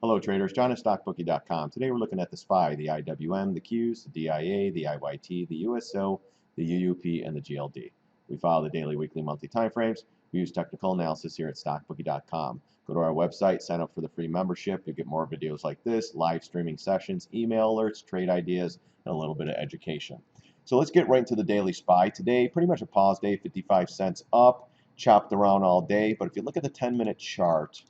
Hello traders, John at StockBookie.com. Today we're looking at the SPY, the IWM, the Qs, the DIA, the IYT, the USO, the UUP, and the GLD. We follow the daily, weekly, monthly timeframes. We use technical analysis here at StockBookie.com. Go to our website, sign up for the free membership. You'll get more videos like this, live streaming sessions, email alerts, trade ideas, and a little bit of education. So let's get right into the daily SPY. Today, pretty much a pause day, 55 cents up, chopped around all day. But if you look at the 10-minute chart,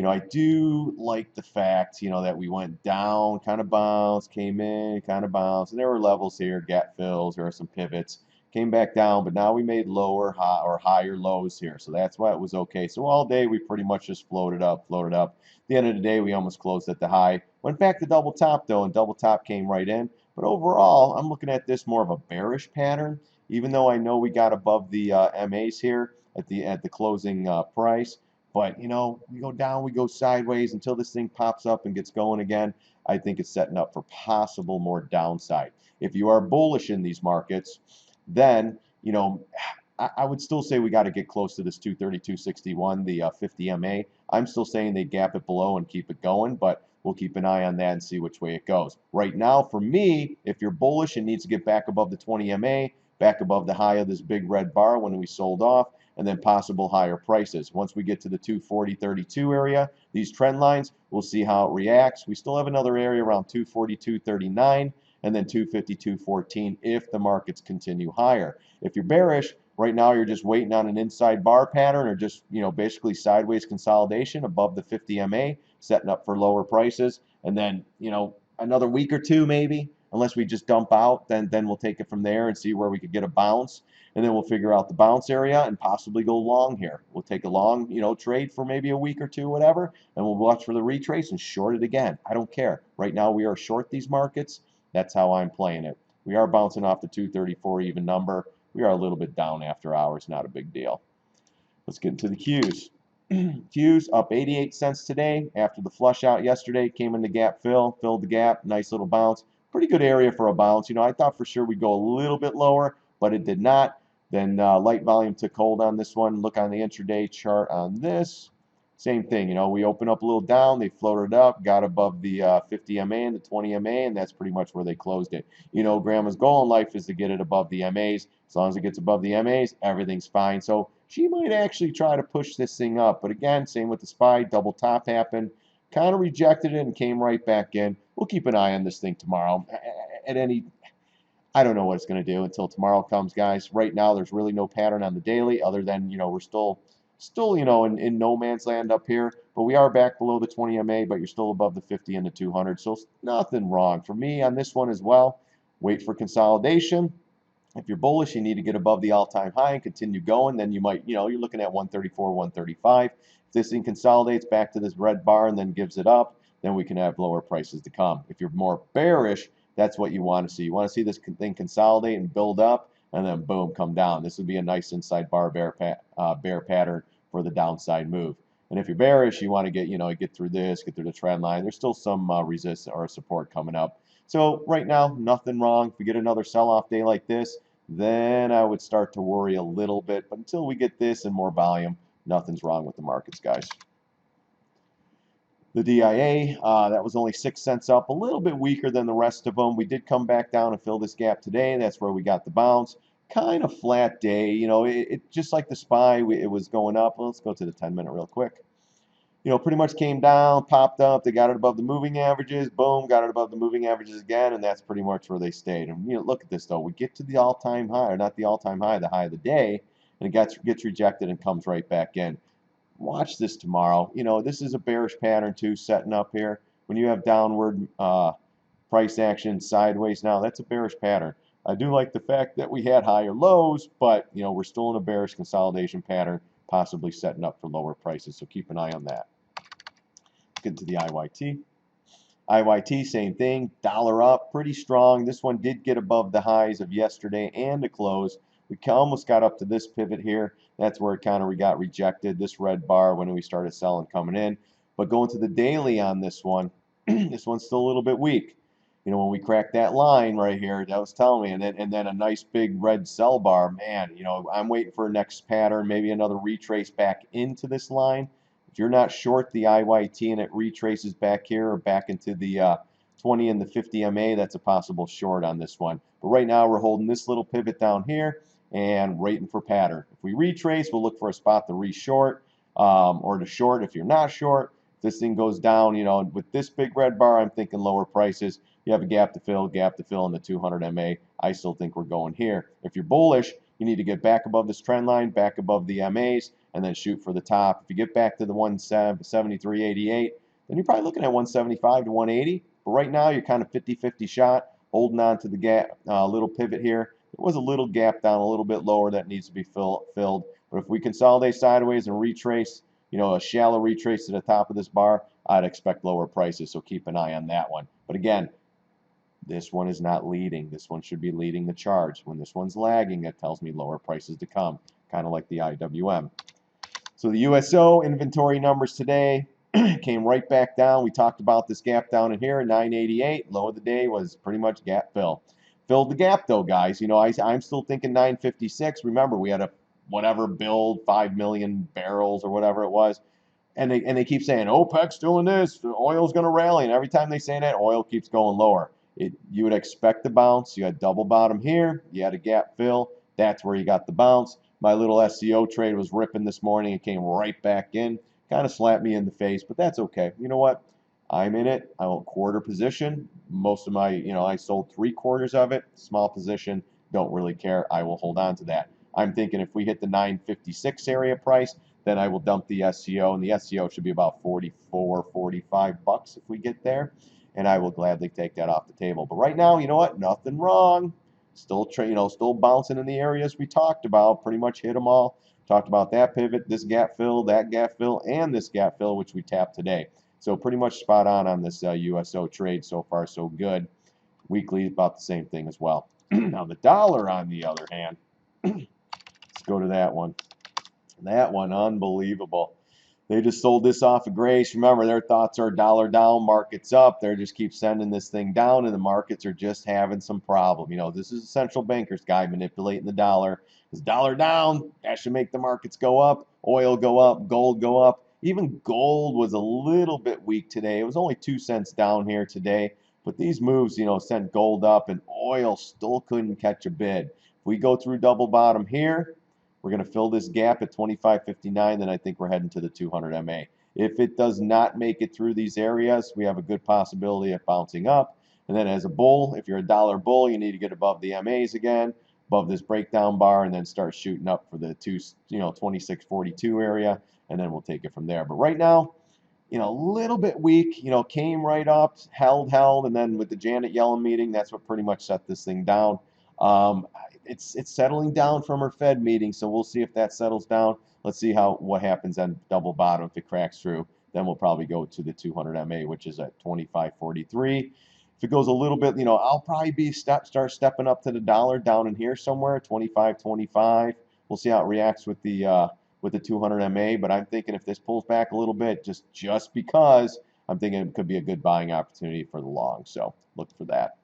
I do like the fact, that we went down, kind of bounced, came in, kind of bounced, and there were levels here, gap fills, there are some pivots, came back down, but now we made lower high or higher lows here, so that's why it was okay. So all day we pretty much just floated up, floated up. At the end of the day, we almost closed at the high. Went back to double top though, and double top came right in. But overall, I'm looking at this more of a bearish pattern, even though I know we got above the MAs here at the closing price. But, we go down, we go sideways until this thing pops up and gets going again. I think it's setting up for possible more downside. If you are bullish in these markets, then, I would still say we got to get close to this 232.61, the 50 MA. I'm still saying they gap it below and keep it going, but we'll keep an eye on that and see which way it goes. Right now, for me, if you're bullish, it needs to get back above the 20 MA, back above the high of this big red bar when we sold off, and then possible higher prices. Once we get to the 240.32 area, these trend lines, we'll see how it reacts. We still have another area around 242.39 and then 252.14 if the markets continue higher. If you're bearish, right now you're just waiting on an inside bar pattern or just, basically sideways consolidation above the 50 MA, setting up for lower prices. And then, another week or two maybe, unless we just dump out, then we'll take it from there and see where we could get a bounce. And then we'll figure out the bounce area and possibly go long here. We'll take a long, trade for maybe a week or two, whatever, and we'll watch for the retrace and short it again. I don't care. Right now we are short these markets. That's how I'm playing it. We are bouncing off the 234 even number. We are a little bit down after hours, not a big deal. Let's get into the Qs. Qs up 88 cents today after the flush out yesterday. Came in the gap fill, filled the gap, nice little bounce. Pretty good area for a bounce. I thought for sure we'd go a little bit lower, but it did not. Then light volume took hold on this one. Look on the intraday chart on this. Same thing, we open up a little down, they floated up, got above the 50 MA and the 20 MA, and that's pretty much where they closed it. Grandma's goal in life is to get it above the MAs. As long as it gets above the MAs, everything's fine. So she might actually try to push this thing up. But again, same with the SPY, double top happened, kind of rejected it and came right back in. We'll keep an eye on this thing tomorrow. I don't know what it's going to do until tomorrow comes, guys. Right now, there's really no pattern on the daily other than, we're still in no man's land up here, but we are back below the 20 MA, but you're still above the 50 and the 200, so nothing wrong for me on this one as well. Wait for consolidation. If you're bullish, you need to get above the all-time high and continue going. Then you might, you're looking at 134, 135. If this thing consolidates back to this red bar and then gives it up, then we can have lower prices to come. If you're more bearish, that's what you want to see. You want to see this thing consolidate and build up, and then boom, come down. This would be a nice inside bar bear pattern for the downside move. And if you're bearish, you want to get through this, get through the trend line. There's still some resistance or support coming up. So right now, nothing wrong. If we get another sell-off day like this, then I would start to worry a little bit. But until we get this and more volume, nothing's wrong with the markets, guys. The DIA, that was only 6 cents up, a little bit weaker than the rest of them. We did come back down and fill this gap today. That's where we got the bounce. Kind of flat day. It just like the SPY, it was going up. Well, let's go to the 10-minute real quick. Pretty much came down, popped up. They got it above the moving averages. Boom, got it above the moving averages again, and that's pretty much where they stayed. And look at this though. We get to the all-time high, or not the all-time high, the high of the day, and it gets rejected and comes right back in. Watch this tomorrow. This is a bearish pattern too, setting up here. When you have downward price action sideways now, that's a bearish pattern. I do like the fact that we had higher lows, but we're still in a bearish consolidation pattern, possibly setting up for lower prices. So keep an eye on that. Get to the IYT. IYT, same thing. Dollar up, pretty strong. This one did get above the highs of yesterday and the close. We almost got up to this pivot here. That's where we got rejected, this red bar when we started selling coming in. But going to the daily on this one, this one's still a little bit weak. When we cracked that line right here, that was telling me, and then a nice big red sell bar, man, I'm waiting for a next pattern, maybe another retrace back into this line. If you're not short the IYT and it retraces back here or back into the 20 and the 50 MA, that's a possible short on this one. But right now we're holding this little pivot down here and waiting for pattern. If we retrace, we'll look for a spot to re-short or to short if you're not short. If this thing goes down, you know, with this big red bar, I'm thinking lower prices. You have a gap to fill in the 200 MA. I still think we're going here. If you're bullish, you need to get back above this trend line, back above the MAs, and then shoot for the top. If you get back to the 173.88, then you're probably looking at 175 to 180. But right now, you're kind of 50-50 shot, holding on to the gap, little pivot here. There was a little gap down a little bit lower that needs to be filled. But if we consolidate sideways and retrace, you know, a shallow retrace to the top of this bar, I'd expect lower prices. So keep an eye on that one. But again, this one is not leading. This one should be leading the charge. When this one's lagging, it tells me lower prices to come, kind of like the IWM. So the USO inventory numbers today came right back down. We talked about this gap down in here, 988. Low of the day was pretty much gap fill. Filled the gap though, guys. You know, I'm still thinking 956. Remember, we had a whatever build, 5 million barrels or whatever it was. And they keep saying, OPEC's doing this, oil's going to rally. And every time they say that, oil keeps going lower. You would expect the bounce. You had double bottom here. You had a gap fill. That's where you got the bounce. My little SCO trade was ripping this morning. It came right back in. Kind of slapped me in the face, but that's okay. You know what? I'm in it. I own quarter position. Most of my, you know, I sold 3/4 of it. Small position. Don't really care. I will hold on to that. I'm thinking if we hit the 956 area price, then I will dump the SCO, and the SCO should be about 44, 45 bucks if we get there, and I will gladly take that off the table. But right now, you know what? Nothing wrong. Still, still bouncing in the areas we talked about. Pretty much hit them all. Talked about that pivot, this gap fill, that gap fill, and this gap fill, which we tapped today. So pretty much spot on this USO trade so far, so good. Weekly, about the same thing as well. Now the dollar, on the other hand, let's go to that one. That one, unbelievable. They just sold this off of grace. Remember, their thoughts are dollar down, markets up. They just keep sending this thing down, and the markets are just having some problem. You know, this is a central banker's guy manipulating the dollar. Because dollar down, that should make the markets go up, oil go up, gold go up. Even gold was a little bit weak today. It was only 2 cents down here today. But these moves, you know, sent gold up, and oil still couldn't catch a bid. If we go through double bottom here, we're going to fill this gap at 25.59, then I think we're heading to the 200 MA. If it does not make it through these areas, we have a good possibility of bouncing up. And then as a bull, if you're a dollar bull, you need to get above the MAs again, above this breakdown bar, and then start shooting up for the 26.42 area, and then we'll take it from there. But right now, you know, a little bit weak, you know, came right up, held, and then with the Janet Yellen meeting, that's what pretty much set this thing down. It's settling down from her Fed meeting, so we'll see if that settles down. Let's see what happens on double bottom. If it cracks through, then we'll probably go to the 200 MA, which is at 25.43. If it goes a little bit, you know, I'll probably start stepping up to the dollar down in here somewhere, 25.25. We'll see how it reacts with the 200 MA, but I'm thinking if this pulls back a little bit, just because, I'm thinking it could be a good buying opportunity for the long. So look for that.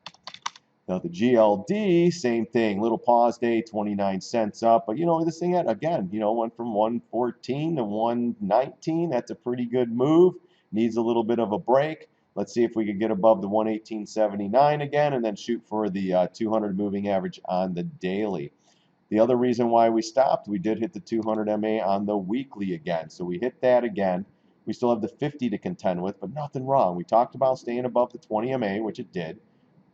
Now the GLD, same thing, little pause day, 29 cents up. But you know, this thing, again, you know, went from 114 to 119. That's a pretty good move. Needs a little bit of a break. Let's see if we can get above the 118.79 again and then shoot for the 200 moving average on the daily. The other reason why we stopped, we did hit the 200 MA on the weekly again. So we hit that again. We still have the 50 to contend with, but nothing wrong. We talked about staying above the 20 MA, which it did.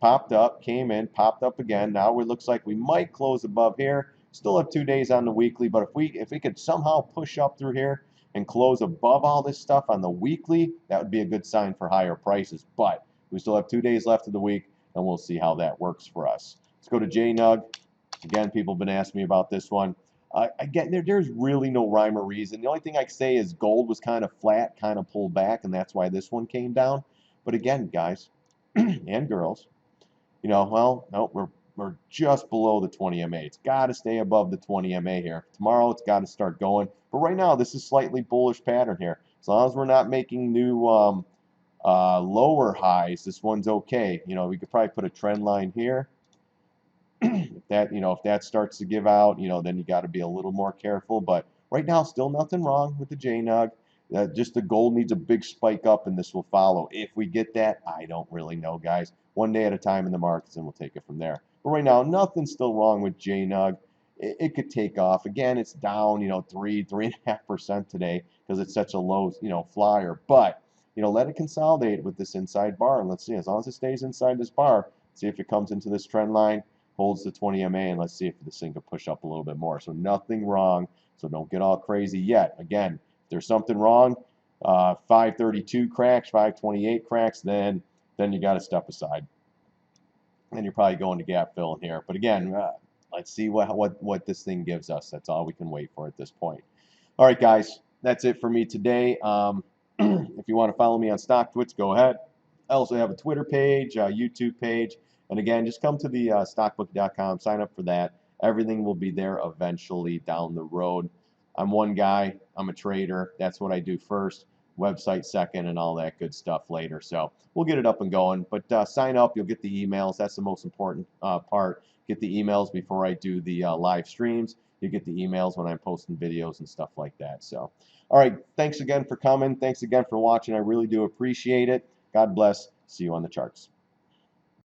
Popped up, came in, popped up again. Now it looks like we might close above here. Still have 2 days on the weekly, but if we could somehow push up through here and close above all this stuff on the weekly, that would be a good sign for higher prices. But we still have 2 days left of the week, and we'll see how that works for us. Let's go to Jnug. Again, people have been asking me about this one. Again, there's really no rhyme or reason. The only thing I can say is gold was kind of flat, kind of pulled back, and that's why this one came down. But again, guys and girls, you know, well, no, we're just below the 20 MA. It's got to stay above the 20 MA here. Tomorrow, it's got to start going. But right now, this is slightly bullish pattern here. As long as we're not making new lower highs, this one's okay. You know, we could probably put a trend line here. If that starts to give out, you know, then you got to be a little more careful. But right now, still nothing wrong with the Jnug. Just the gold needs a big spike up, and this will follow. If we get that, I don't really know, guys. One day at a time in the markets, and we'll take it from there. But right now, nothing's still wrong with Jnug. It could take off. Again, it's down, 3.5% today because it's such a low, flyer. But, let it consolidate with this inside bar. And let's see, as long as it stays inside this bar, see if it comes into this trend line, holds the 20 MA, and let's see if this thing can push up a little bit more. So nothing wrong. So don't get all crazy yet. Again, if there's something wrong, 532 cracks, 528 cracks, then you got to step aside. And you're probably going to gap fill in here. But again, let's see what this thing gives us. That's all we can wait for at this point. All right, guys, that's it for me today. If you want to follow me on StockTwits, go ahead. I also have a Twitter page, a YouTube page. And again, just come to the StockBookie.com, sign up for that. Everything will be there eventually down the road. I'm one guy. I'm a trader. That's what I do first. Website second, and all that good stuff later. So we'll get it up and going. But sign up. You'll get the emails. That's the most important part. Get the emails before I do the live streams. You get the emails when I'm posting videos and stuff like that. So, all right. Thanks again for coming. Thanks again for watching. I really do appreciate it. God bless. See you on the charts.